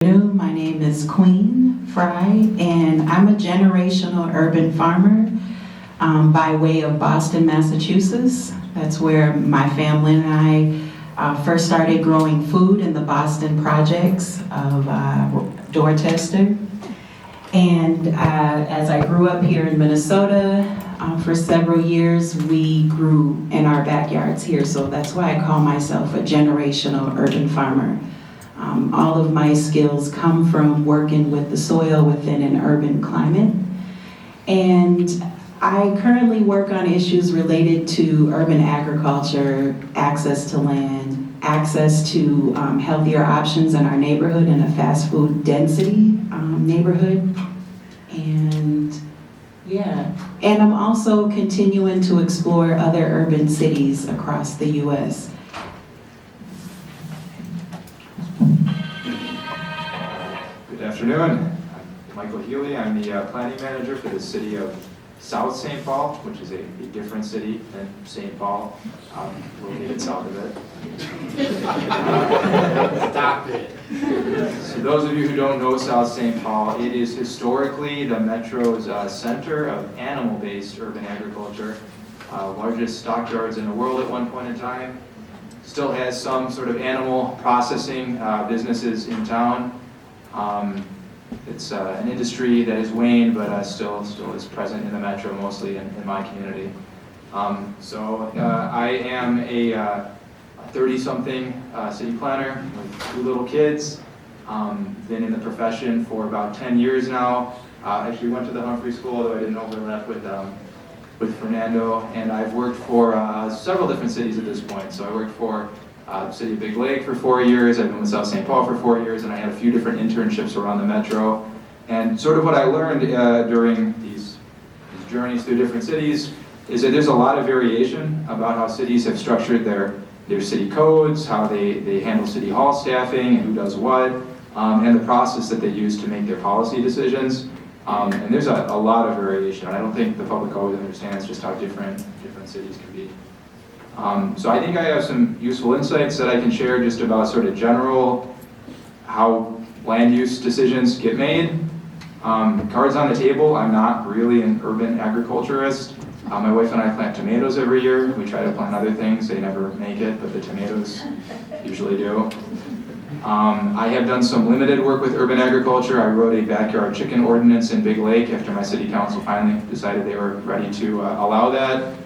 My name is Queen Frye, and I'm a generational urban farmer by way of Boston, Massachusetts. That's where my family and I first started growing food in the Boston projects of Dorchester. And as I grew up here in Minnesota for several years, we grew in our backyards here. So that's why I call myself a generational urban farmer. All of my skills come from working with the soil within an urban climate. And I currently work on issues related to urban agriculture, access to land, access to healthier options in our neighborhood in a fast food density neighborhood. And yeah, and I'm also continuing to explore other urban cities across the US. Good afternoon. I'm Michael Healy. I'm the planning manager for the city of South St. Paul, which is a different city than St. Paul, located south of it. Stop it. So those of you who don't know South St. Paul, it is historically the metro's center of animal-based urban agriculture. Largest stockyards in the world at one point in time. Still has some sort of animal processing businesses in town. It's an industry that has waned, but still is present in the metro, mostly in my community. I am a 30-something city planner with 2 little kids. Been in the profession for about 10 years now. Actually went to the Humphrey School, although I didn't overlap with Fernando, and I've worked for several different cities at this point. So I worked for the city of Big Lake for 4 years, I've been with South St. Paul for 4 years, and I had a few different internships around the metro. And sort of what I learned during these journeys through different cities is that there's a lot of variation about how cities have structured their city codes, how they handle city hall staffing, and who does what, and the process that they use to make their policy decisions. And there's a lot of variation. I don't think the public always understands just how different cities can be. So I think I have some useful insights that I can share just about sort of general how land use decisions get made. Cards on the table, I'm not really an urban agriculturist. My wife and I plant tomatoes every year. We try to plant other things, they never make it, but the tomatoes usually do. I have done some limited work with urban agriculture. I wrote a backyard chicken ordinance in Big Lake after my city council finally decided they were ready to allow that.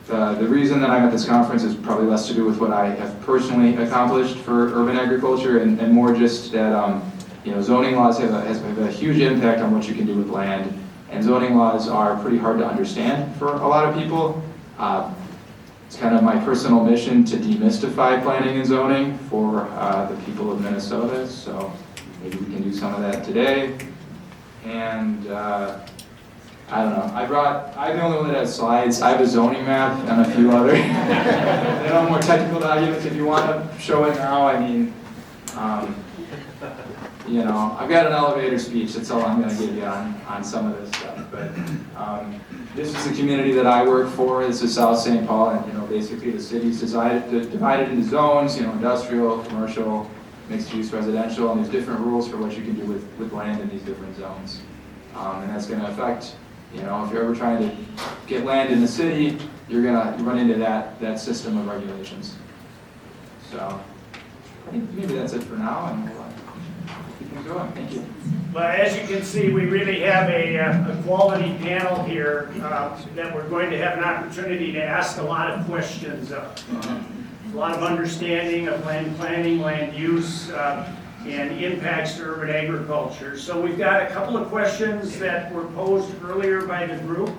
The reason that I'm at this conference is probably less to do with what I have personally accomplished for urban agriculture and more just that zoning laws have a huge impact on what you can do with land, and zoning laws are pretty hard to understand for a lot of people. It's kind of my personal mission to demystify planning and zoning for the people of Minnesota, so maybe we can do some of that today. And I don't know, I'm the only one that has slides. I have a zoning map and a few other more technical documents if you want to show it now. I mean, I've got an elevator speech, that's all I'm going to give you on some of this stuff. But this is the community that I work for. This is South St. Paul, and basically the city's divided into zones, industrial, commercial, mixed-use, residential, and there's different rules for what you can do with land in these different zones. And that's going to affect, if you're ever trying to get land in the city, you're going to run into that system of regulations. So I think maybe that's it for now, and we'll keep things going. Thank you. Well, as you can see, we really have a quality panel here that we're going to have an opportunity to ask a lot of questions of. A lot of understanding of land planning, land use, and impacts to urban agriculture. So we've got a couple of questions that were posed earlier by the group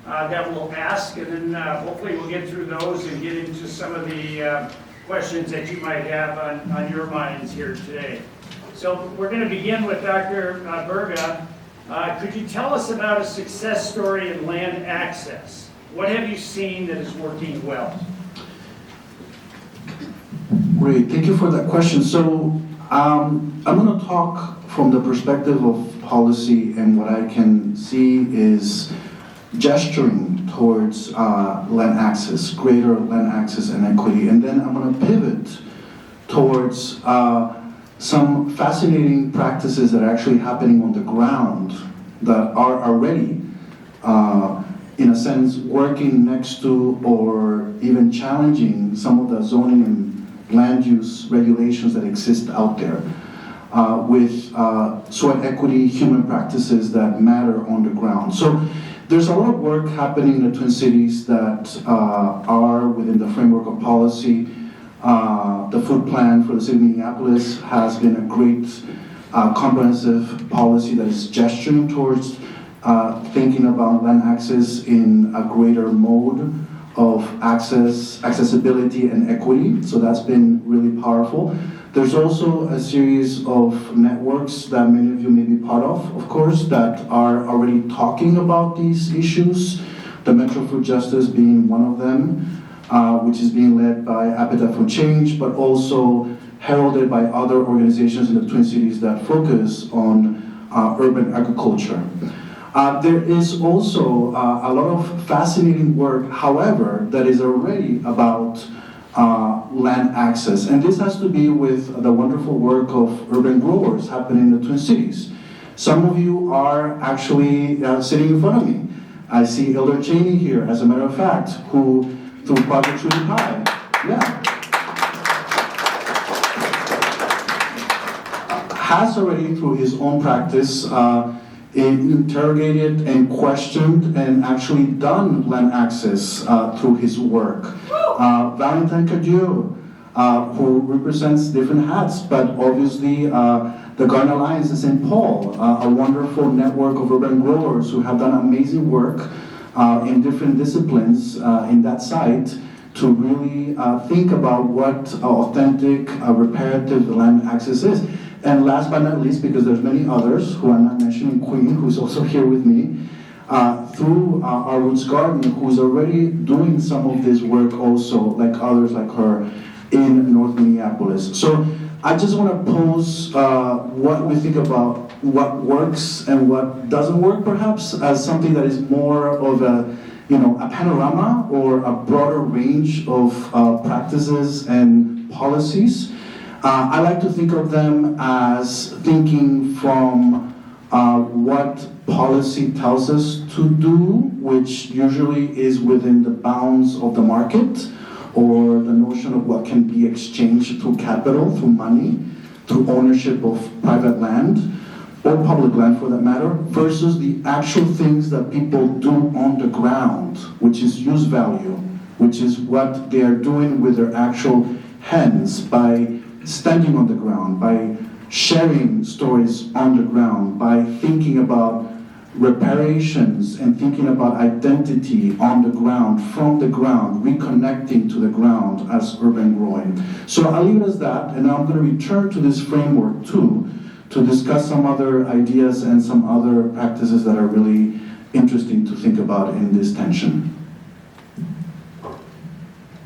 that we'll ask, and then hopefully we'll get through those and get into some of the questions that you might have on your minds here today. So we're going to begin with Dr. Burga. Could you tell us about a success story in land access? What have you seen that is working well? Great, thank you for that question. So I'm going to talk from the perspective of policy, and what I can see is gesturing towards land access, greater land access and equity. And then I'm going to pivot towards some fascinating practices that are actually happening on the ground that are already, in a sense, working next to or even challenging some of the zoning and land use regulations that exist out there, with sweat equity, human practices that matter on the ground. So there's a lot of work happening in the Twin Cities that are within the framework of policy. The food plan for the city of Minneapolis has been a great comprehensive policy that is gesturing towards thinking about land access in a greater mode of accessibility and equity. So that's been really powerful. There's also a series of networks that many of you may be part of course, that are already talking about these issues. The Metro for Justice being one of them, which is being led by Appetite for Change, but also heralded by other organizations in the Twin Cities that focus on urban agriculture. There is also a lot of fascinating work, however, that is already about land access. And this has to be with the wonderful work of urban growers happening in the Twin Cities. Some of you are actually sitting in front of me. I see Elder Cheney here, as a matter of fact, who, through Project Truly Pie, has already, through his own practice, interrogated and questioned and actually done land access through his work. Valentine Cadieux, who represents different hats, but obviously the Garden Alliance in St. Paul, a wonderful network of urban growers who have done amazing work in different disciplines in that site to really think about what authentic, reparative land access is. And last but not least, because there's many others who I'm not mentioning, Queen, who's also here with me, through Our Roots Garden, who's already doing some of this work also, like others like her, in North Minneapolis. So I just want to pose what we think about what works and what doesn't work, perhaps, as something that is more of a panorama or a broader range of practices and policies. I like to think of them as thinking from what policy tells us to do, which usually is within the bounds of the market, or the notion of what can be exchanged through capital, through money, through ownership of private land, or public land for that matter, versus the actual things that people do on the ground, which is use value, which is what they are doing with their actual hands by standing on the ground, by sharing stories on the ground, by thinking about reparations and thinking about identity on the ground, from the ground, reconnecting to the ground as urban growing. So I'll leave it as that, and I'm going to return to this framework too, to discuss some other ideas and some other practices that are really interesting to think about in this tension.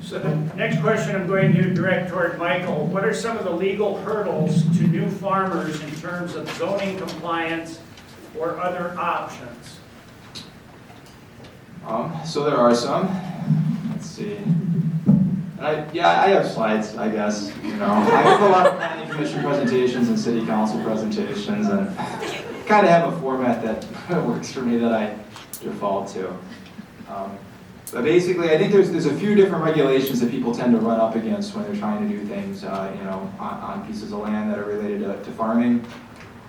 So the next question I'm going to direct toward Michael. What are some of the legal hurdles to new farmers in terms of zoning compliance or other options? So there are some. Let's see. I have slides, I guess. I have a lot of planning commission presentations and city council presentations, and kind of have a format that works for me that I default to. But basically, I think there's a few different regulations that people tend to run up against when they're trying to do things, on pieces of land that are related to farming.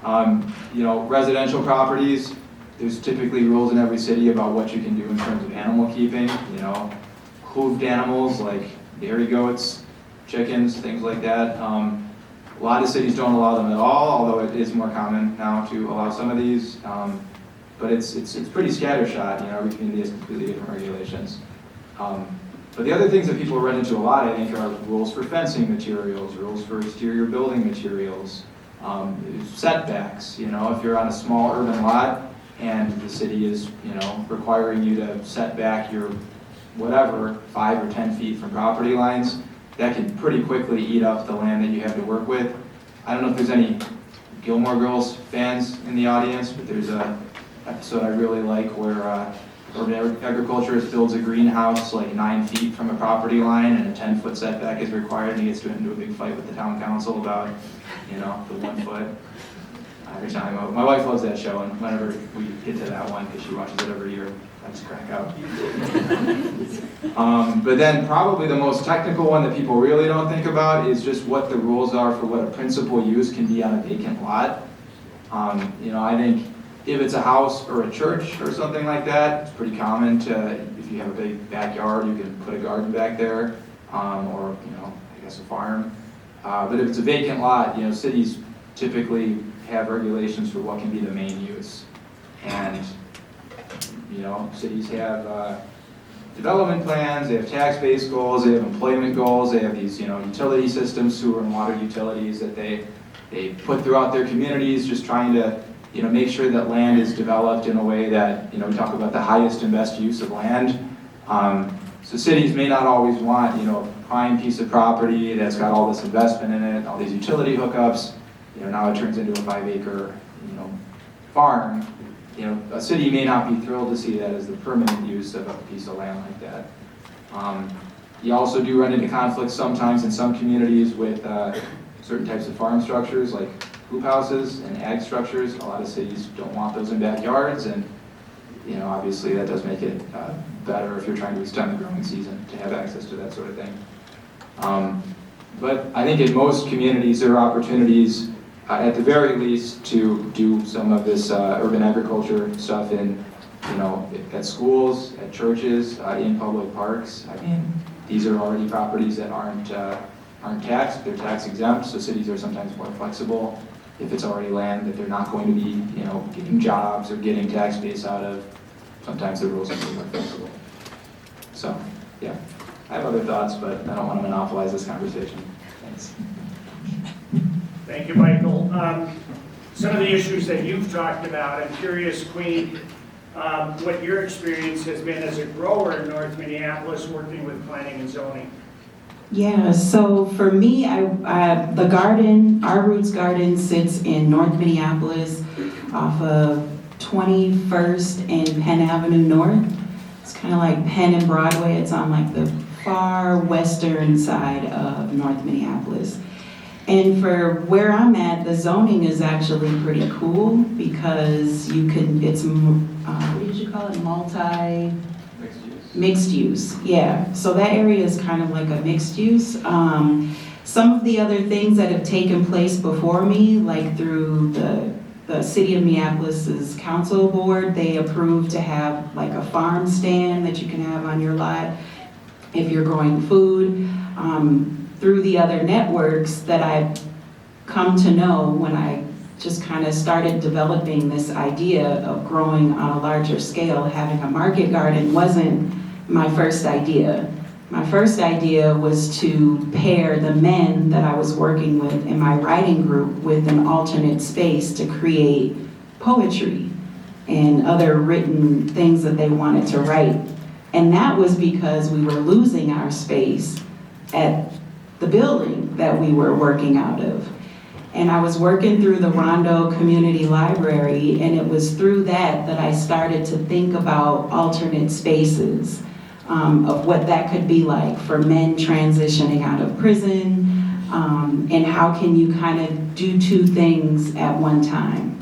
Residential properties, there's typically rules in every city about what you can do in terms of animal keeping. Hooved animals like dairy goats, chickens, things like that. A lot of cities don't allow them at all, although it is more common now to allow some of these. But it's pretty scattershot, every community has completely different regulations. But the other things that people run into a lot, I think, are rules for fencing materials, rules for exterior building materials, setbacks. If you're on a small urban lot and the city is, requiring you to set back your whatever, 5 or 10 feet from property lines, that can pretty quickly eat up the land that you have to work with. I don't know if there's any Gilmore Girls fans in the audience, but there's a episode I really like where urban agriculturist builds a greenhouse like 9 feet from a property line and a 10-foot setback is required, and he gets into a big fight with the town council about, the 1 foot. Every time, my wife loves that show, and whenever we get to that one, because she watches it every year, I just crack out. But then probably the most technical one that people really don't think about is just what the rules are for what a principal use can be on a vacant lot. I think if it's a house or a church or something like that, it's pretty common to, if you have a big backyard, you can put a garden back there, or, I guess a farm. But if it's a vacant lot, cities typically have regulations for what can be the main use. And, cities have development plans, they have tax-based goals, they have employment goals, they have these, utility systems, sewer and water utilities that they put throughout their communities, just trying to, make sure that land is developed in a way that, we talk about the highest and best use of land. So cities may not always want, a prime piece of property that's got all this investment in it, all these utility hookups. Now it turns into a 5-acre, farm. A city may not be thrilled to see that as the permanent use of a piece of land like that. You also do run into conflicts sometimes in some communities with certain types of farm structures, like hoop houses and ag structures. A lot of cities don't want those in backyards, and obviously that does make it better if you're trying to extend the growing season to have access to that sort of thing. But I think in most communities there are opportunities, at the very least, to do some of this urban agriculture stuff in, at schools, at churches, in public parks. I mean, these are already properties that aren't taxed; they're tax exempt. So cities are sometimes more flexible if it's already land that they're not going to be, getting jobs or getting tax base out of. Sometimes the rules are more flexible. So, yeah, I have other thoughts, but I don't want to monopolize this conversation. Thanks. Thank you, Michael. Some of the issues that you've talked about, I'm curious, Queen, what your experience has been as a grower in North Minneapolis working with planning and zoning. Yeah, so for me, the garden, our Roots Garden sits in North Minneapolis off of 21st and Penn Avenue North. It's kind of like Penn and Broadway. It's on like the far western side of North Minneapolis. And for where I'm at, the zoning is actually pretty cool because it's, what did you call it, Mixed use, yeah. So that area is kind of like a mixed use. Some of the other things that have taken place before me, like through the City of Minneapolis's council board, they approved to have like a farm stand that you can have on your lot if you're growing food. Through the other networks that I've come to know when I just kind of started developing this idea of growing on a larger scale, having a market garden wasn't my first idea. My first idea was to pair the men that I was working with in my writing group with an alternate space to create poetry and other written things that they wanted to write. And that was because we were losing our space at the building that we were working out of. And I was working through the Rondo Community Library, and it was through that I started to think about alternate spaces, of what that could be like for men transitioning out of prison, and how can you kind of do two things at one time.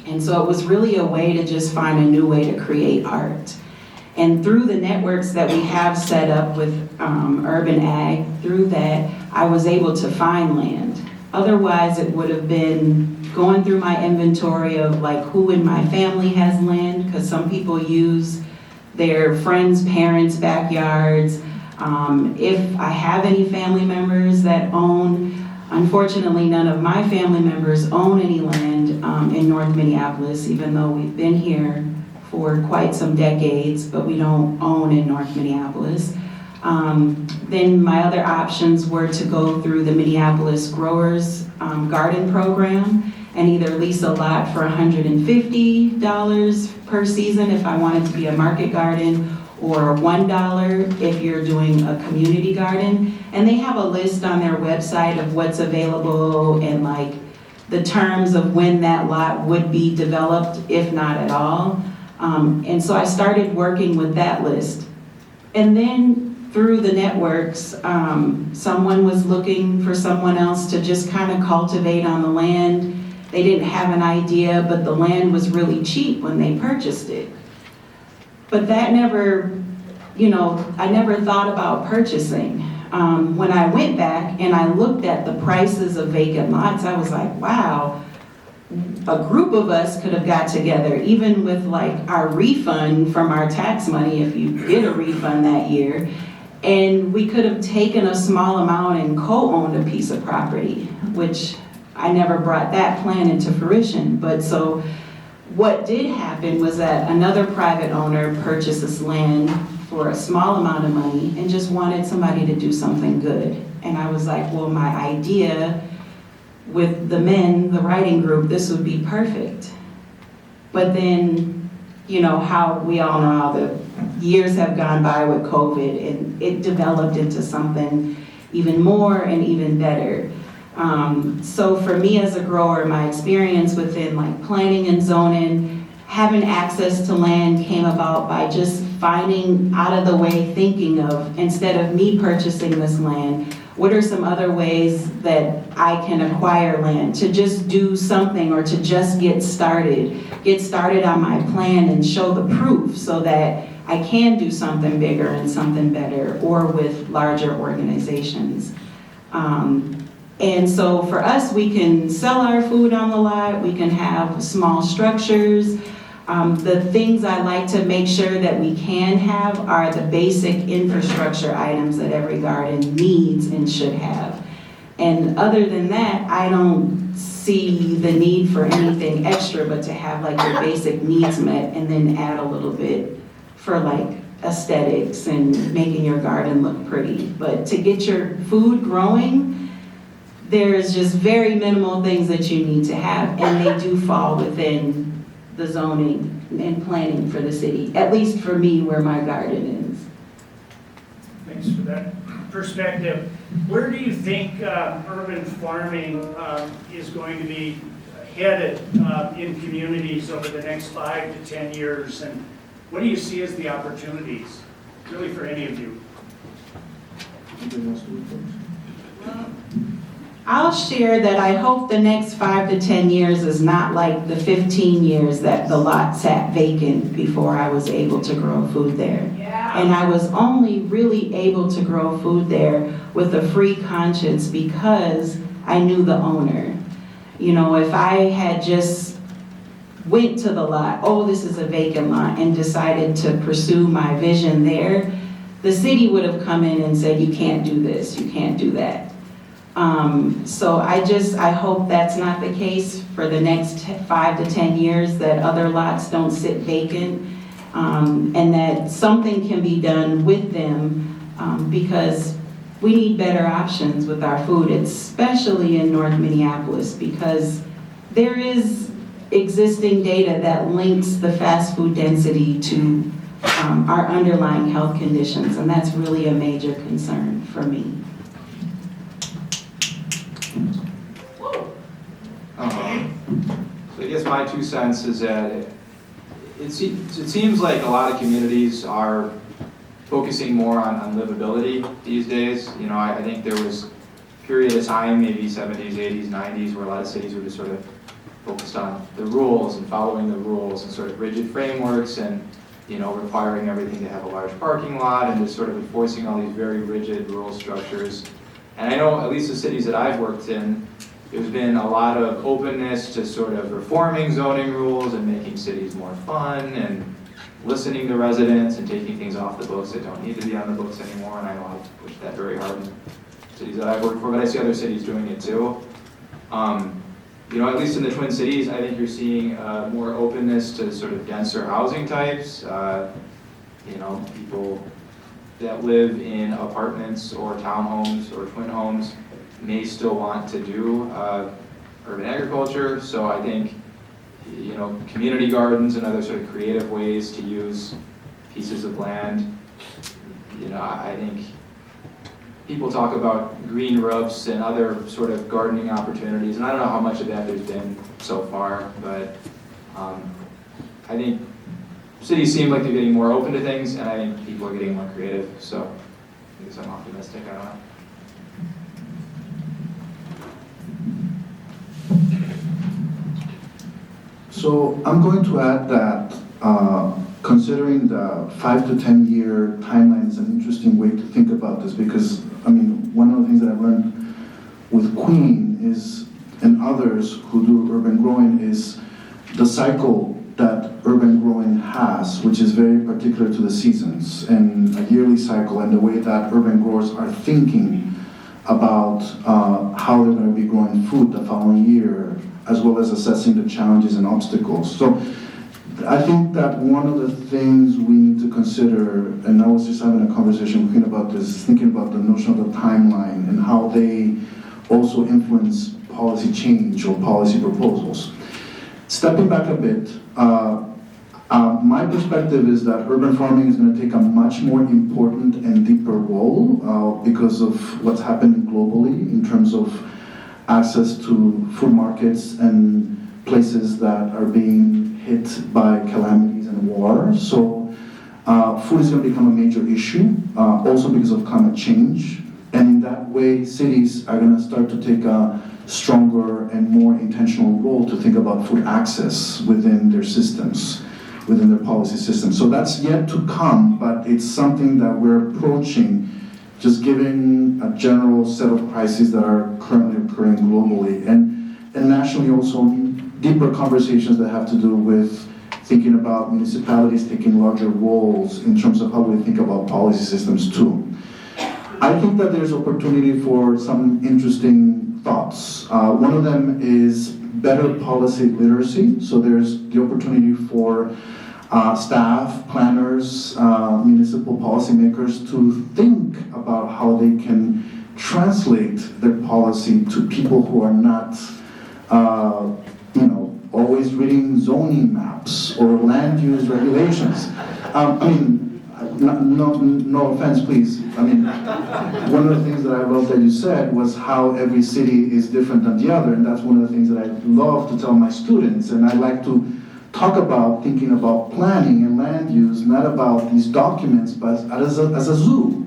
And so it was really a way to just find a new way to create art. And through the networks that we have set up with Urban Ag, through that, I was able to find land. Otherwise, it would have been going through my inventory of like who in my family has land, because some people use their friends' parents' backyards. If I have any family members that own, unfortunately, none of my family members own any land in North Minneapolis, even though we've been here for quite some decades, but we don't own in North Minneapolis. Then my other options were to go through the Minneapolis Growers Garden Program and either lease a lot for $150 per season if I wanted to be a market garden, or $1 if you're doing a community garden. And they have a list on their website of what's available and like the terms of when that lot would be developed, if not at all. And so I started working with that list. And then through the networks, someone was looking for someone else to just kind of cultivate on the land. They didn't have an idea, but the land was really cheap when they purchased it. But that never, I never thought about purchasing. When I went back and I looked at the prices of vacant lots, I was like, wow, a group of us could have got together, even with like our refund from our tax money, if you get a refund that year, and we could have taken a small amount and co-owned a piece of property, which I never brought that plan into fruition. But so what did happen was that another private owner purchased this land for a small amount of money and just wanted somebody to do something good. And I was like, well, my idea with the men, the writing group, this would be perfect. But then, how we all know how the years have gone by with COVID, and it developed into something even more and even better. So for me as a grower, my experience within like planning and zoning, having access to land came about by just finding out of the way thinking of, instead of me purchasing this land, what are some other ways that I can acquire land to just do something or to just get started on my plan and show the proof so that I can do something bigger and something better, or with larger organizations. And so for us, we can sell our food on the lot, we can have small structures. The things I like to make sure that we can have are the basic infrastructure items that every garden needs and should have. And other than that, I don't see the need for anything extra but to have like your basic needs met and then add a little bit for like aesthetics and making your garden look pretty. But to get your food growing, there's just very minimal things that you need to have, and they do fall within the zoning and planning for the city, at least for me where my garden is. Thanks for that perspective. Where do you think urban farming is going to be headed in communities over the next 5 to 10 years? And what do you see as the opportunities, really for any of you? I'll share that I hope the next 5 to 10 years is not like the 15 years that the lot sat vacant before I was able to grow food there. Yeah. And I was only really able to grow food there with a free conscience because I knew the owner. If I had just went to the lot, oh, this is a vacant lot, and decided to pursue my vision there, the city would have come in and said, you can't do this, you can't do that. So I hope that's not the case for the next 5 to 10 years, that other lots don't sit vacant, and that something can be done with them, because we need better options with our food, especially in North Minneapolis, because there is existing data that links the fast food density to our underlying health conditions, and that's really a major concern for me. So I guess my 2 cents is that it seems like a lot of communities are focusing more on livability these days. I think there was a period of time, maybe 70s, 80s, 90s, where a lot of cities were just sort of focused on the rules and following the rules and sort of rigid frameworks and requiring everything to have a large parking lot and just sort of enforcing all these very rigid rule structures. And I know, at least the cities that I've worked in, there's been a lot of openness to sort of reforming zoning rules and making cities more fun and listening to residents and taking things off the books that don't need to be on the books anymore. And I know I've pushed that very hard in cities that I've worked for, but I see other cities doing it too. At least in the Twin Cities, I think you're seeing more openness to sort of denser housing types. People that live in apartments or townhomes or twin homes may still want to do urban agriculture. So I think, community gardens and other sort of creative ways to use pieces of land. I think people talk about green roofs and other sort of gardening opportunities, and I don't know how much of that there's been so far, but I think cities seem like they're getting more open to things, and I think people are getting more creative, so I guess I'm optimistic, I don't know. So I'm going to add that considering the 5 to 10 year timeline is an interesting way to think about this, because I mean, one of the things that I've learned with Queen is, and others who do urban growing, is the cycle that urban growing has, which is very particular to the seasons and a yearly cycle, and the way that urban growers are thinking about how they're going to be growing food the following year, as well as assessing the challenges and obstacles. So I think that one of the things we need to consider, and I was just having a conversation with Queen about this, thinking about the notion of the timeline and how they also influence policy change or policy proposals. Stepping back a bit, my perspective is that urban farming is going to take a much more important and deeper role because of what's happening globally in terms of access to food markets and places that are being hit by calamities and war. So food is going to become a major issue, also because of climate change. And in that way, cities are going to start to take a stronger and more intentional role to think about food access within their systems, within their policy systems. So that's yet to come, but it's something that we're approaching, just given a general set of crises that are currently occurring globally. And nationally also, deeper conversations that have to do with thinking about municipalities taking larger roles in terms of how we think about policy systems too. I think that there's opportunity for some interesting thoughts. One of them is better policy literacy. So there's the opportunity for staff, planners, municipal policymakers to think about how they can translate their policy to people who are not, always reading zoning maps or land use regulations. No offense, please. I mean, one of the things that I love that you said was how every city is different than the other, and that's one of the things that I love to tell my students. And I like to talk about thinking about planning and land use, not about these documents, but as a zoo.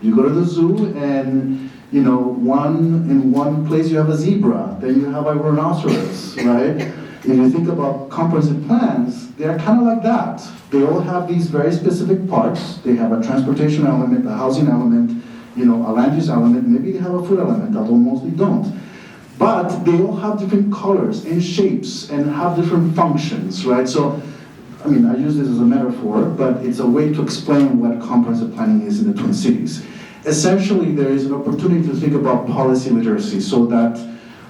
You go to the zoo and, in one place you have a zebra, then you have a rhinoceros, right? If you think about comprehensive plans, they're kind of like that. They all have these very specific parts. They have a transportation element, a housing element, a land use element, maybe they have a food element, although mostly don't. But they all have different colors and shapes and have different functions, right? So, I use this as a metaphor, but it's a way to explain what comprehensive planning is in the Twin Cities. Essentially, there is an opportunity to think about policy literacy so that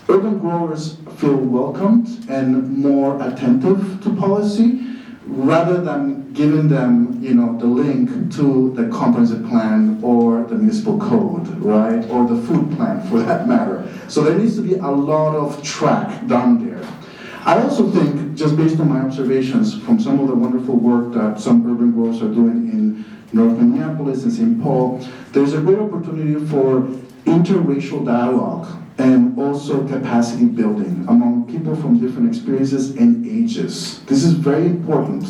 urban growers feel welcomed and more attentive to policy, rather than giving them, the link to the comprehensive plan or the municipal code, right? Or the food plan, for that matter. So there needs to be a lot of track done there. I also think, just based on my observations from some of the wonderful work that some urban growers are doing in North Minneapolis and St. Paul, there's a great opportunity for interracial dialogue and also capacity building among people from different experiences and ages. This is very important.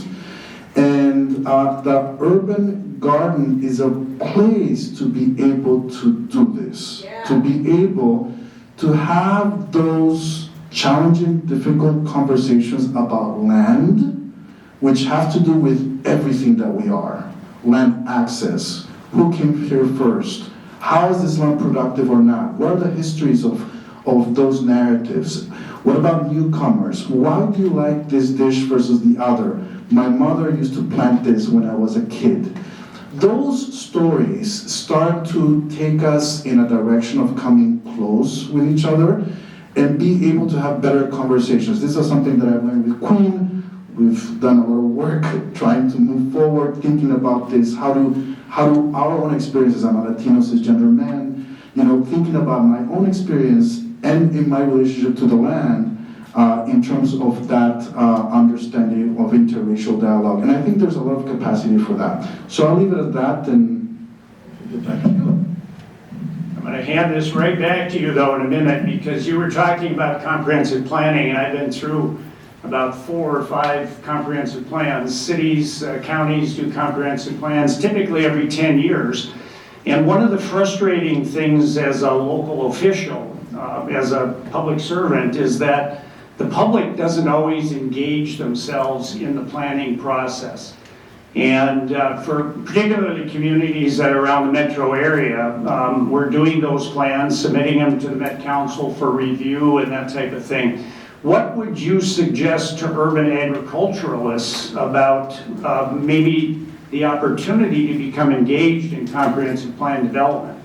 And the urban garden is a place to be able to do this, to be able to have those challenging, difficult conversations about land, which have to do with everything that we are. Land access, who came here first, how is this land productive or not? What are the histories of those narratives? What about newcomers? Why do you like this dish versus the other? My mother used to plant this when I was a kid. Those stories start to take us in a direction of coming close with each other and be able to have better conversations. This is something that I've learned with Queen. We've done a lot of work trying to move forward, thinking about this. How do our own experiences, I'm a Latino cisgender man, thinking about my own experience and in my relationship to the land in terms of that understanding of interracial dialogue. And I think there's a lot of capacity for that. So I'll leave it at that and get back to you. I'm going to hand this right back to you, though, in a minute, because you were talking about comprehensive planning, and I've been through about 4 or 5 comprehensive plans. Cities, counties do comprehensive plans typically every 10 years. And one of the frustrating things as a local official, as a public servant, is that the public doesn't always engage themselves in the planning process. And for particularly communities that are around the metro area, we're doing those plans, submitting them to the Met Council for review and that type of thing. What would you suggest to urban agriculturalists about maybe the opportunity to become engaged in comprehensive plan development?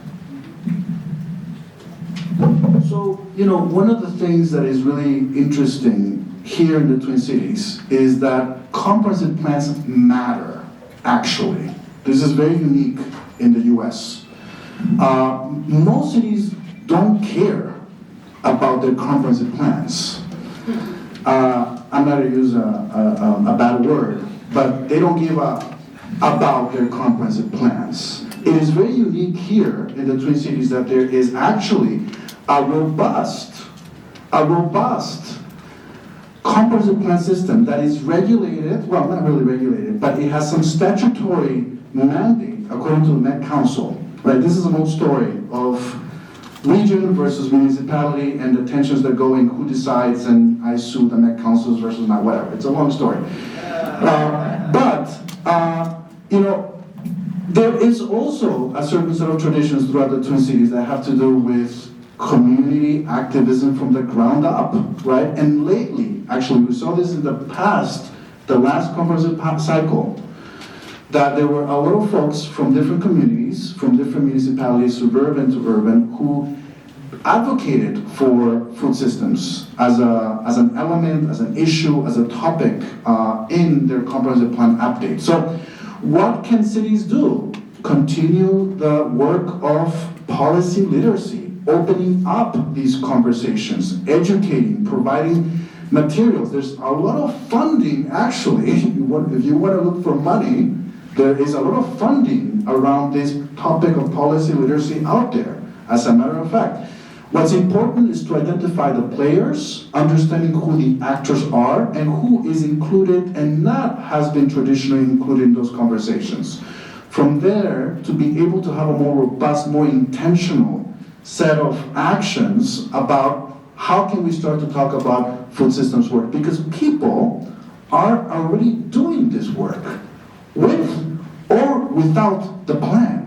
So, one of the things that is really interesting here in the Twin Cities is that comprehensive plans matter, actually. This is very unique in the US. Most cities don't care about their comprehensive plans. I'm not going to use a bad word, but they don't give up about their comprehensive plans. It is very unique here in the Twin Cities that there is actually a robust comprehensive plan system that is regulated, well, not really regulated, but it has some statutory mandate according to the Met Council, right? This is an old story of region versus municipality and the tensions that go in who decides, and I sue the Met Councils versus not, whatever. It's a long story. There is also a certain set of traditions throughout the Twin Cities that have to do with community activism from the ground up, right? And lately, actually, we saw this in the past, the last comprehensive cycle, that there were a lot of folks from different communities, from different municipalities, suburban to urban, who advocated for food systems as an element, as an issue, as a topic in their comprehensive plan update. So what can cities do? Continue the work of policy literacy, opening up these conversations, educating, providing materials. There's a lot of funding, actually. If you want to look for money, there is a lot of funding around this topic of policy literacy out there, as a matter of fact. What's important is to identify the players, understanding who the actors are, and who is included and not has been traditionally included in those conversations. From there, to be able to have a more robust, more intentional set of actions about how can we start to talk about food systems work, because people are already doing this work with or without the plan.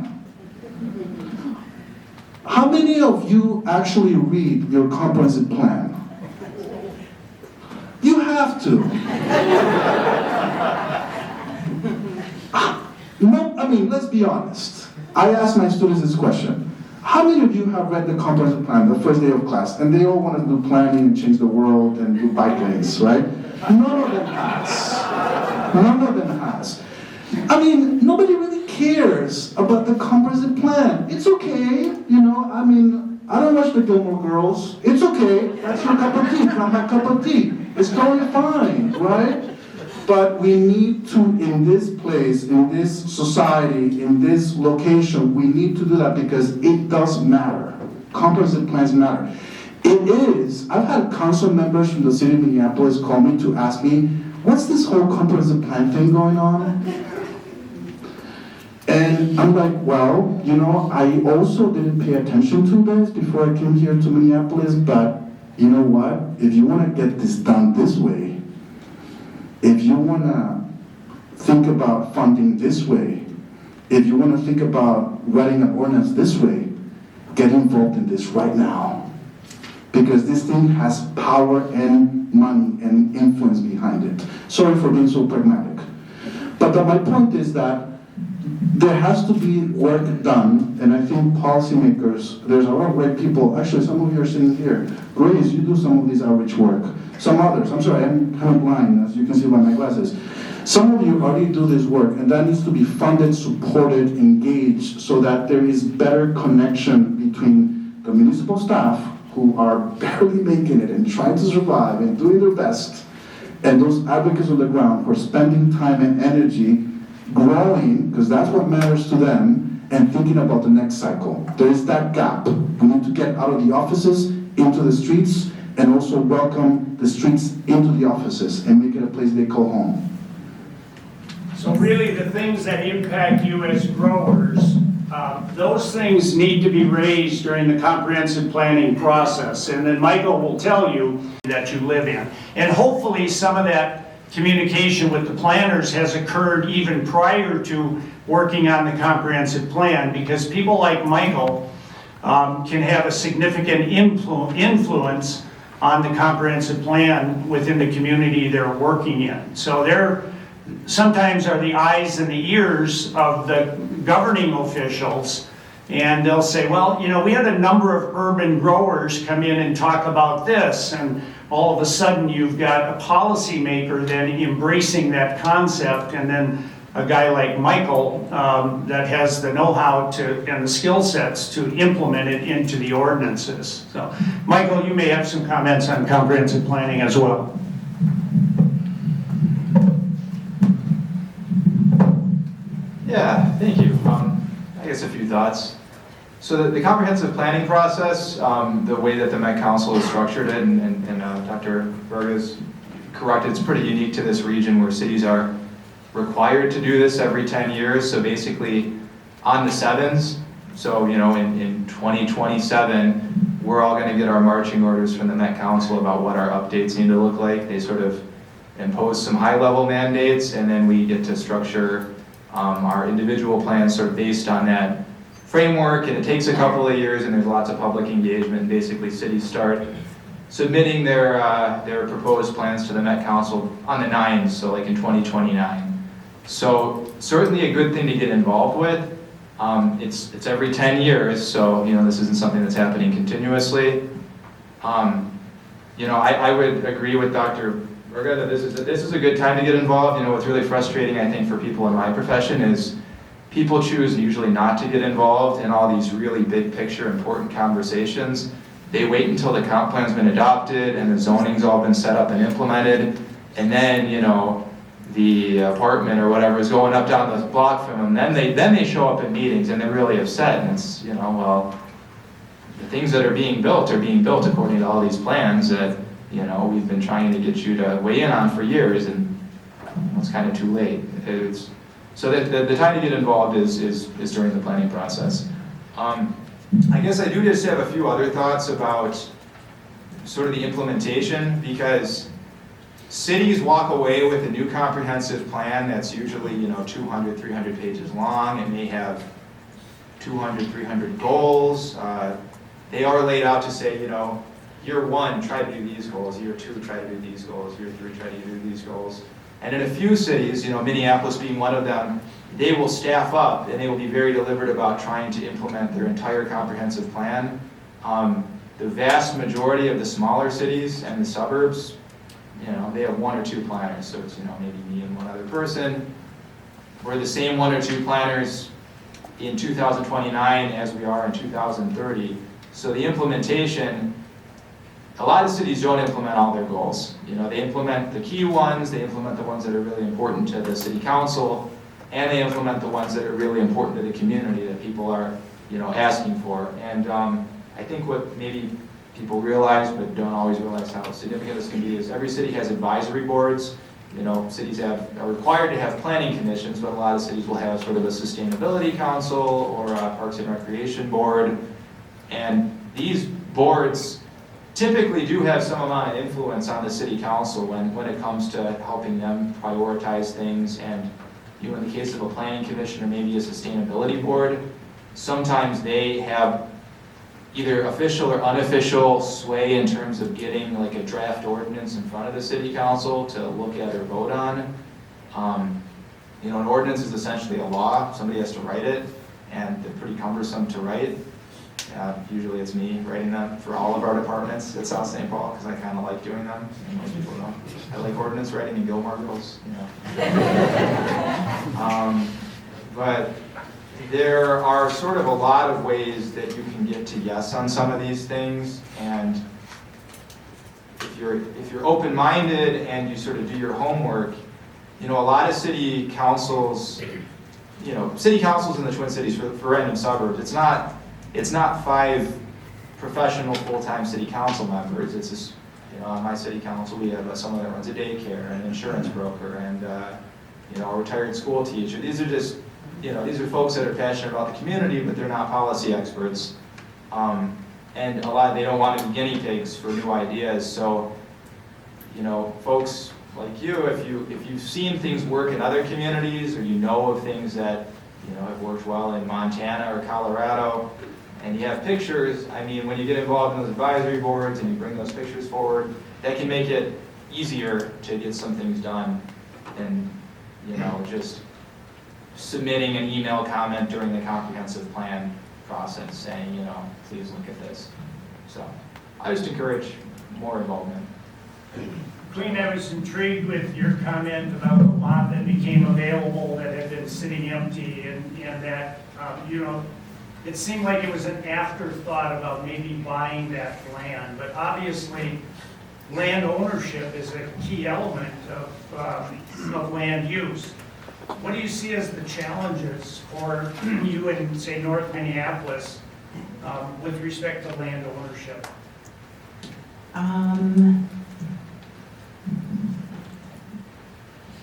How many of you actually read your comprehensive plan? You have to. No, I mean, let's be honest. I ask my students this question. How many of you have read the comprehensive plan the first day of class, and they all want to do planning and change the world and do bike lanes, right? None of them has. None of them has. I mean, nobody really cares about the comprehensive plan. It's okay, I don't watch the Gilmore Girls. It's okay, that's your cup of tea, not my cup of tea. It's totally fine, right? But we need to, in this place, in this society, in this location, we need to do that because it does matter. Comprehensive plans matter. It is, I've had council members from the city of Minneapolis call me to ask me, what's this whole comprehensive plan thing going on? And I'm like, well, I also didn't pay attention to this before I came here to Minneapolis, but you know what? If you want to get this done this way, if you want to think about funding this way, if you want to think about writing an ordinance this way, get involved in this right now. Because this thing has power and money and influence behind it. Sorry for being so pragmatic. But my point is that there has to be work done, and I think policymakers, there's a lot of great people, actually some of you are sitting here. Grace, you do some of this outreach work. Some others, I'm sorry, I'm kind of blind, as you can see by my glasses. Some of you already do this work, and that needs to be funded, supported, engaged, so that there is better connection between the municipal staff, who are barely making it and trying to survive and doing their best, and those advocates on the ground who are spending time and energy growing, because that's what matters to them, and thinking about the next cycle. There is that gap. We need to get out of the offices, into the streets, and also welcome the streets into the offices and make it a place they call home. So really, the things that impact you as growers, those things need to be raised during the comprehensive planning process. And then Michael will tell you that you live in. And hopefully some of that communication with the planners has occurred even prior to working on the comprehensive plan, because people like Michael can have a significant influence on the comprehensive plan within the community they're working in. So they're sometimes are the eyes and the ears of the governing officials, and they'll say, well, you know, we had a number of urban growers come in and talk about this, and all of a sudden you've got a policymaker then embracing that concept, and then a guy like Michael that has the know-how to and the skill sets to implement it into the ordinances. So, Michael, you may have some comments on comprehensive planning as well. Yeah, thank you. I guess a few thoughts. So the comprehensive planning process, the way that the Met Council has structured it, and Dr. Burga is correct, it's pretty unique to this region where cities are required to do this every 10 years. So basically on the sevens, so you know, in 2027, we're all going to get our marching orders from the Met Council about what our updates need to look like. They sort of impose some high-level mandates, and then we get to structure our individual plans sort of based on that framework, and it takes a couple of years, and there's lots of public engagement. Basically, cities start submitting their proposed plans to the Met Council on the 9th, so like in 2029. So certainly a good thing to get involved with. It's every 10 years, so you know this isn't something that's happening continuously. You know, I would agree with Dr. Burga that this is a good time to get involved. You know, what's really frustrating, I think, for people in my profession is people choose usually not to get involved in all these really big picture important conversations. They wait until the comp plan's been adopted and the zoning's all been set up and implemented, and then, you know, the apartment or whatever is going up down the block from them. Then they show up at meetings and they're really upset, and it's, you know, well, the things that are being built according to all these plans that, you know, we've been trying to get you to weigh in on for years, and it's kind of too late. So the time to get involved is during the planning process. I guess I do just have a few other thoughts about sort of the implementation, because cities walk away with a new comprehensive plan that's usually, you know, 200, 300 pages long. It may have 200, 300 goals. They are laid out to say, you know, year 1, try to do these goals. Year 2, try to do these goals. Year 3, try to do these goals. And in a few cities, you know, Minneapolis being one of them, they will staff up and they will be very deliberate about trying to implement their entire comprehensive plan. The vast majority of the smaller cities and the suburbs, you know, they have 1 or 2 planners. So it's, you know, maybe me and one other person. We're the same 1 or 2 planners in 2029 as we are in 2030. So the implementation, a lot of cities don't implement all their goals. You know, they implement the key ones, they implement the ones that are really important to the city council, and they implement the ones that are really important to the community that people are, you know, asking for. And I think what maybe people realize but don't always realize how significant this can be is every city has advisory boards. You know, cities are required to have planning commissions, but a lot of cities will have sort of a sustainability council or a parks and recreation board. And these boards typically do have some amount of influence on the city council when it comes to helping them prioritize things. And, you know, in the case of a planning commission or maybe a sustainability board, sometimes they have either official or unofficial sway in terms of getting like a draft ordinance in front of the city council to look at or vote on. You know, an ordinance is essentially a law. Somebody has to write it, and they're pretty cumbersome to write. Usually it's me writing them for all of our departments at South St. Paul, because I kind of like doing them, and most people don't. I like ordinance writing and Gilmore Girls, you know. But there are sort of a lot of ways that you can get to yes on some of these things, and if you're open-minded and you sort of do your homework, you know, a lot of city councils, you know, city councils in the Twin Cities for random suburbs, it's not 5 professional full-time city council members. It's On my city council, we have someone that runs a daycare, an insurance broker, and a retired school teacher. These are just, these are folks that are passionate about the community, but they're not policy experts. And a lot, they don't want to be guinea pigs for new ideas. So, folks like you, if you've seen things work in other communities, or of things that have worked well in Montana or Colorado, and you have pictures, I mean, when you get involved in those advisory boards and you bring those pictures forward, that can make it easier to get some things done than, just submitting an email comment during the comprehensive plan process saying, please look at this. So I just encourage more involvement. Clean, I was intrigued with your comment about the lot that became available that had been sitting empty, and that, it seemed like it was an afterthought about maybe buying that land, but obviously land ownership is a key element of land use. What do you see as the challenges for you in, say, North Minneapolis with respect to land ownership?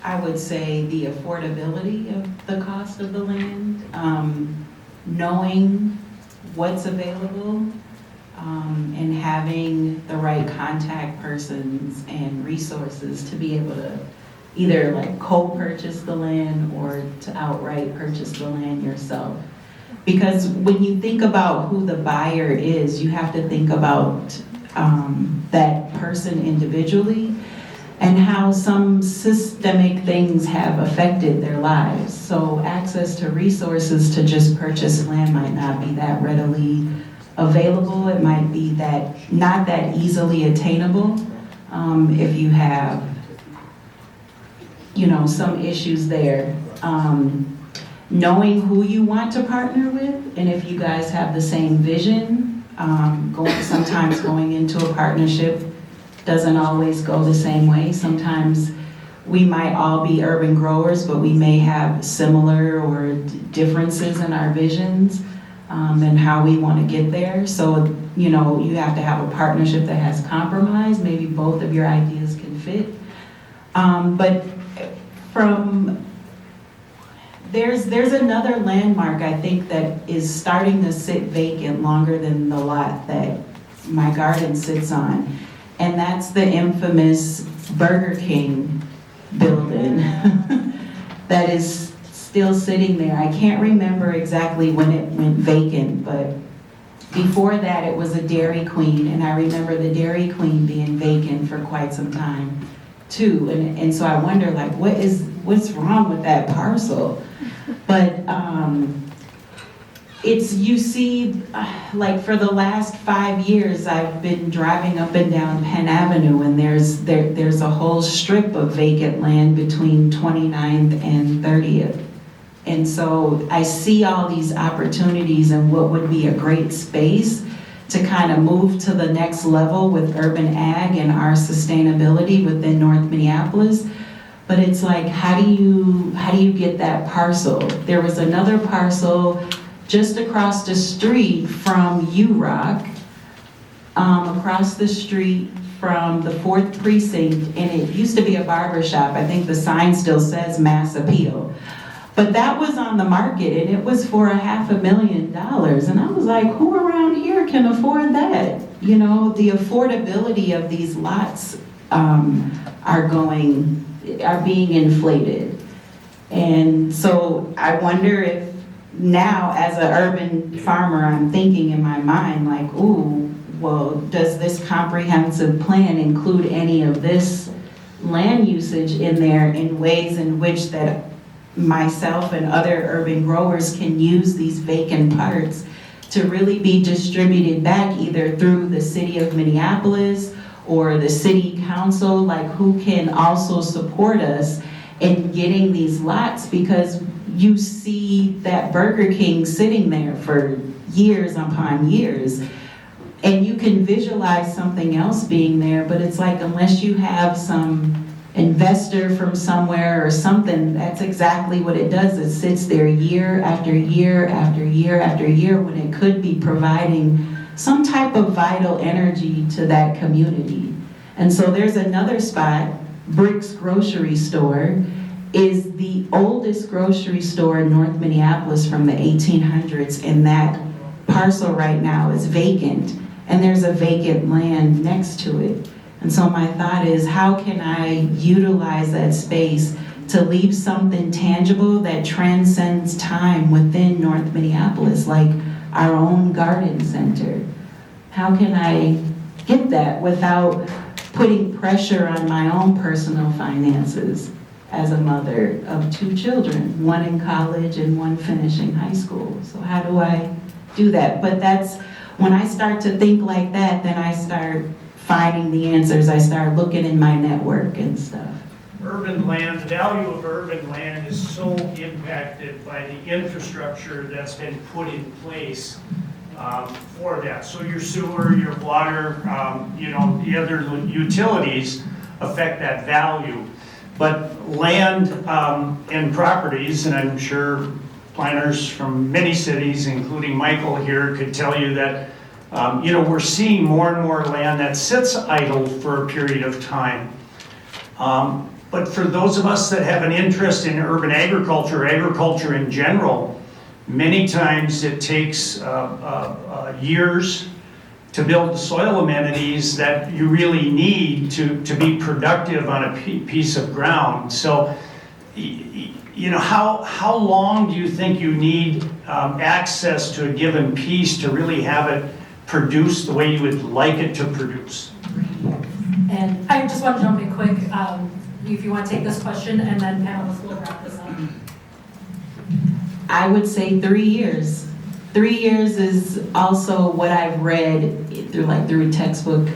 I would say the affordability of the cost of the land, knowing what's available, and having the right contact persons and resources to be able to either like co-purchase the land or to outright purchase the land yourself. Because when you think about who the buyer is, you have to think about that person individually and how some systemic things have affected their lives. So access to resources to just purchase land might not be that readily available. It might be that not that easily attainable if you have, some issues there. Knowing who you want to partner with, and if you guys have the same vision, sometimes going into a partnership doesn't always go the same way. Sometimes we might all be urban growers, but we may have similar or differences in our visions and how we want to get there. So, you have to have a partnership that has compromise. Maybe both of your ideas can fit. But there's another landmark, I think, that is starting to sit vacant longer than the lot that my garden sits on. And that's the infamous Burger King building that is still sitting there. I can't remember exactly when it went vacant, but before that it was a Dairy Queen, and I remember the Dairy Queen being vacant for quite some time too. And so I wonder, like, what's wrong with that parcel? But you see, like for the last 5 years, I've been driving up and down Penn Avenue, and there's a whole strip of vacant land between 29th and 30th. And so I see all these opportunities and what would be a great space to kind of move to the next level with urban ag and our sustainability within North Minneapolis. But it's like, how do you get that parcel? There was another parcel just across the street from UROC, across the street from the 4th Precinct, and it used to be a barber shop. I think the sign still says Mass Appeal. But that was on the market, and it was for $500,000. And I was like, who around here can afford that? The affordability of these lots are being inflated. And so I wonder if now, as an urban farmer, I'm thinking in my mind, like, ooh, well, does this comprehensive plan include any of this land usage in there in ways in which that myself and other urban growers can use these vacant parts to really be distributed back either through the city of Minneapolis or the city council, like who can also support us in getting these lots, because you see that Burger King sitting there for years upon years, and you can visualize something else being there, but it's like unless you have some investor from somewhere or something, that's exactly what it does. It sits there year after year after year after year when it could be providing some type of vital energy to that community. And so there's another spot, Brick's Grocery Store, is the oldest grocery store in North Minneapolis from the 1800s, and that parcel right now is vacant, and there's a vacant land next to it. And so my thought is, how can I utilize that space to leave something tangible that transcends time within North Minneapolis, like our own garden center? How can I get that without putting pressure on my own personal finances as a mother of 2 children, one in college and one finishing high school? So how do I do that? But that's, when I start to think like that, then I start finding the answers. I start looking in my network and stuff. Urban land, the value of urban land is so impacted by the infrastructure that's been put in place for that. So your sewer, your water, the other utilities affect that value. But land and properties, and I'm sure planners from many cities, including Michael here, could tell you that we're seeing more and more land that sits idle for a period of time. But for those of us that have an interest in urban agriculture in general, many times it takes years to build the soil amenities that you really need to be productive on a piece of ground. So, how long do you think you need access to a given piece to really have it produce the way you would like it to produce? And I just want to jump in quick, if you want to take this question, and then panelists will wrap this up. I would say 3 years. 3 years is also what I've read through a textbook.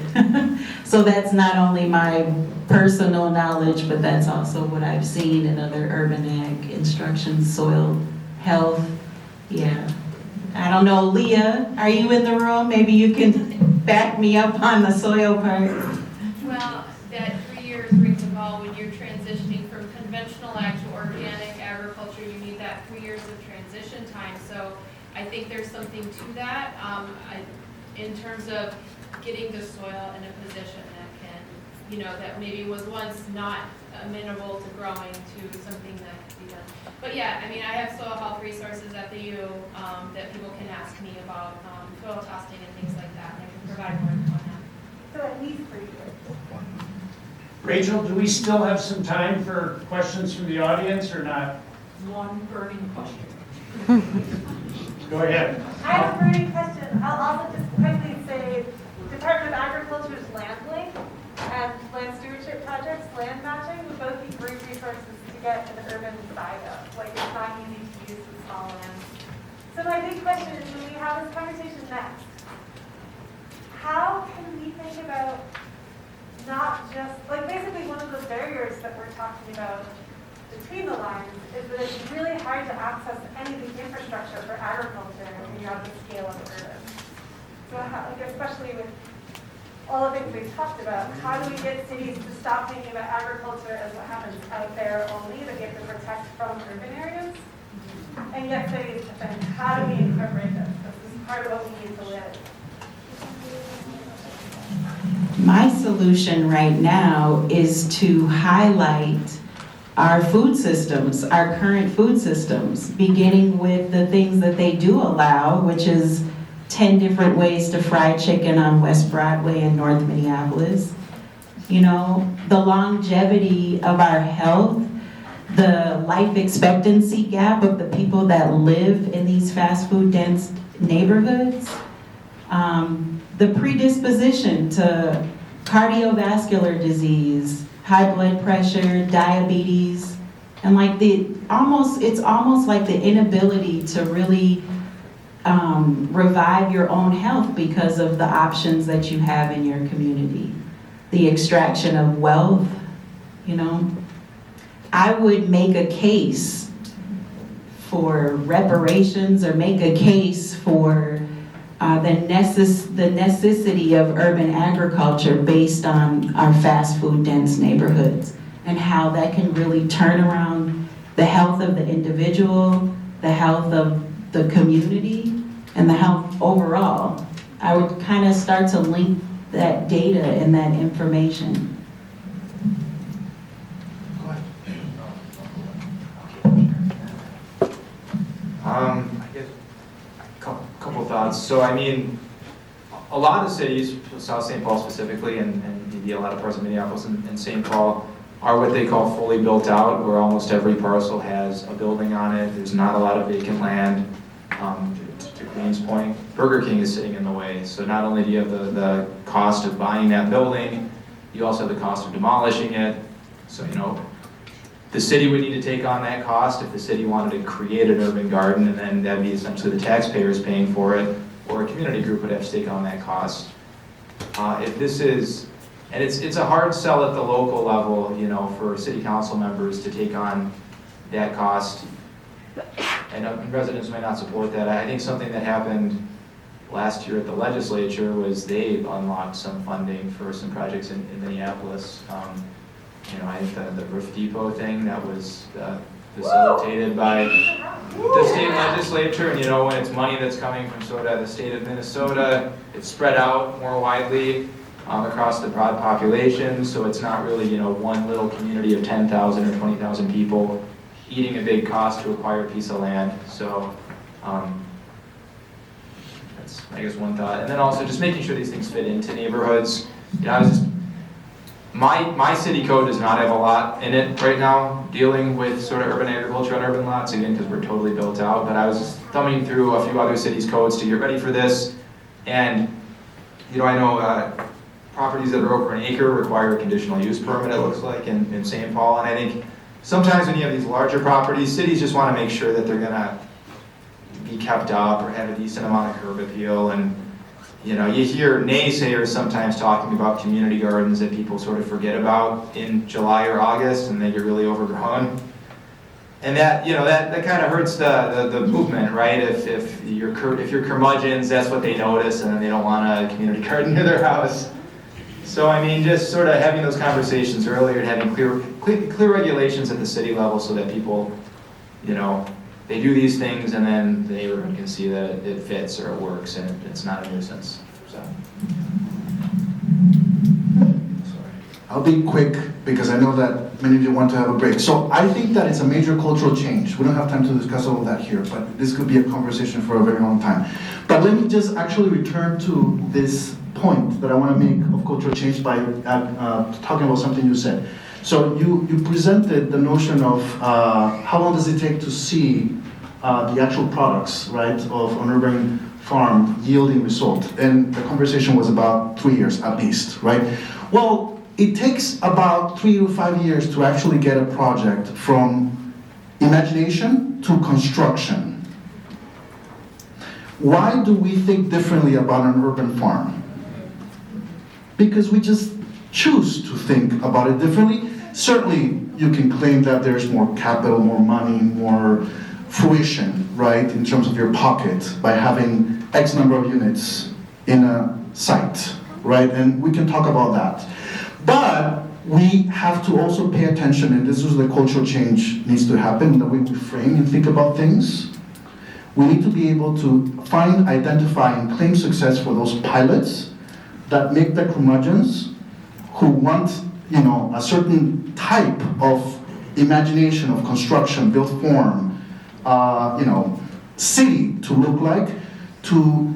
So that's not only my personal knowledge, but that's also what I've seen in other urban ag instruction, soil health. Yeah. I don't know, Leah, are you in the room? Maybe you can back me up on the soil part. Well, that 3 years rings a bell. When you're transitioning from conventional ag to organic agriculture, you need that 3 years of transition time. So I think there's something to that in terms of getting the soil in a position that can, that maybe was once not amenable to growing to something that could be done. But yeah, I have soil health resources at the U that people can ask me about soil testing and things like that, and I can provide more info on that. So at least 3 years. Rachel, do we still have some time for questions from the audience or not? One burning question. Go ahead. I have a burning question. I'll also just quickly say Department of Agriculture's land link and land stewardship projects, land matching would both be great resources to get an urban side of. Like, it's not easy to use with small land. So my big question is, when we have this conversation next, how can we think about not just, basically one of those barriers that we're talking about between the lines is that it's really hard to access any of the infrastructure for agriculture when you're on the scale of urban. So especially with all the things we've talked about, how do we get cities to stop thinking about agriculture as what happens out there only that we have to protect from urban areas? And yet cities to think, how do we incorporate this? This is part of what we need to live. My solution right now is to highlight our food systems, our current food systems, beginning with the things that they do allow, which is 10 different ways to fry chicken on West Broadway in North Minneapolis. The longevity of our health, the life expectancy gap of the people that live in these fast food dense neighborhoods, the predisposition to cardiovascular disease, high blood pressure, diabetes, and it's almost like the inability to really revive your own health because of the options that you have in your community. The extraction of wealth, I would make a case for reparations or make a case for the necessity of urban agriculture based on our fast food dense neighborhoods and how that can really turn around the health of the individual, the health of the community, and the health overall. I would kind of start to link that data and that information. I guess a couple thoughts. So I mean, a lot of cities, South St. Paul specifically, and maybe a lot of parts of Minneapolis and St. Paul, are what they call fully built out, where almost every parcel has a building on it. There's not a lot of vacant land. To Queen's point, Burger King is sitting in the way. So not only do you have the cost of buying that building, you also have the cost of demolishing it. So, you know, the city would need to take on that cost if the city wanted to create an urban garden, and then that'd be essentially the taxpayers paying for it, or a community group would have to take on that cost. If this is, and it's a hard sell at the local level, you know, for city council members to take on that cost. And residents may not support that. I think something that happened last year at the legislature was they unlocked some funding for some projects in Minneapolis. You know, I think the roof depot thing that was facilitated by the state legislature, and you know, when it's money that's coming from sort of the state of Minnesota, it's spread out more widely across the broad population, so it's not really, you know, one little community of 10,000 or 20,000 people eating a big cost to acquire a piece of land. So that's, I guess, one thought. And then also just making sure these things fit into neighborhoods. You know, I was just, my city code does not have a lot in it right now dealing with sort of urban agriculture on urban lots, again, because we're totally built out. But I was just thumbing through a few other cities' codes to get ready for this. And, you know, I know properties that are over an acre require a conditional use permit, it looks like, in St. Paul. And I think sometimes when you have these larger properties, cities just want to make sure that they're going to be kept up or have a decent amount of curb appeal. And, you know, you hear naysayers sometimes talking about community gardens that people sort of forget about in July or August, and they get really overgrown. And that, you know, that kind of hurts the movement, right? If you're curmudgeons, that's what they notice, and then they don't want a community garden near their house. So I mean, just sort of having those conversations earlier and having clear regulations at the city level so that people, you know, they do these things and then the neighborhood can see that it fits or it works and it's not a nuisance. So. I'll be quick because I know that many of you want to have a break. So I think that it's a major cultural change. We don't have time to discuss all of that here, but this could be a conversation for a very long time. But let me just actually return to this point that I want to make of cultural change by talking about something you said. So you presented the notion of how long does it take to see the actual products, right, of an urban farm yielding result. And the conversation was about 3 years at least, right? Well, it takes about 3 to 5 years to actually get a project from imagination to construction. Why do we think differently about an urban farm? Because we just choose to think about it differently. Certainly, you can claim that there's more capital, more money, more fruition, right, in terms of your pocket by having X number of units in a site, right? And we can talk about that. But we have to also pay attention, and this is the cultural change needs to happen, the way we frame and think about things. We need to be able to find, identify, and claim success for those pilots that make the curmudgeons who want, you know, a certain type of imagination of construction, built form, you know, city to look like, to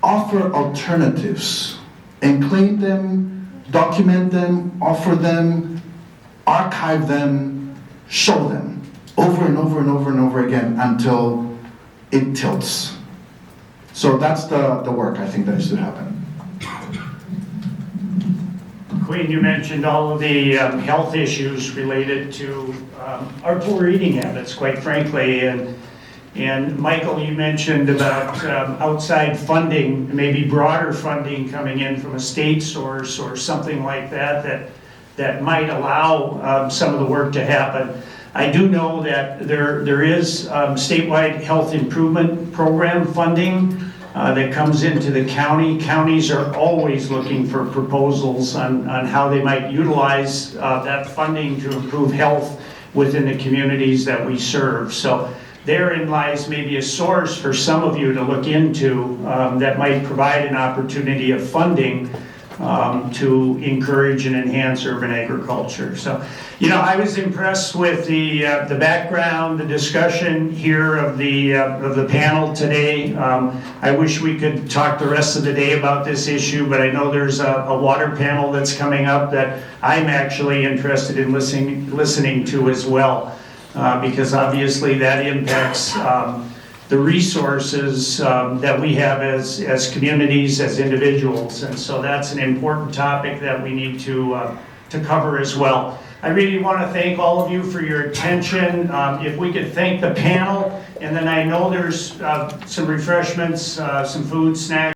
offer alternatives and claim them, document them, offer them, archive them, show them over and over and over and over again until it tilts. So that's the work I think that needs to happen. Queen, you mentioned all of the health issues related to our poor eating habits, quite frankly, and Michael, you mentioned about outside funding, maybe broader funding coming in from a state source or something like that might allow some of the work to happen. I do know that there is statewide health improvement program funding that comes into the county. Counties are always looking for proposals on how they might utilize that funding to improve health within the communities that we serve. So therein lies maybe a source for some of you to look into that might provide an opportunity of funding to encourage and enhance urban agriculture. So, you know, I was impressed with the background, the discussion here of the panel today. I wish we could talk the rest of the day about this issue, but I know there's a water panel that's coming up that I'm actually interested in listening to as well, because obviously that impacts the resources that we have as communities, as individuals, and so that's an important topic that we need to cover as well. I really want to thank all of you for your attention. If we could thank the panel, and then I know there's some refreshments, some food, snacks,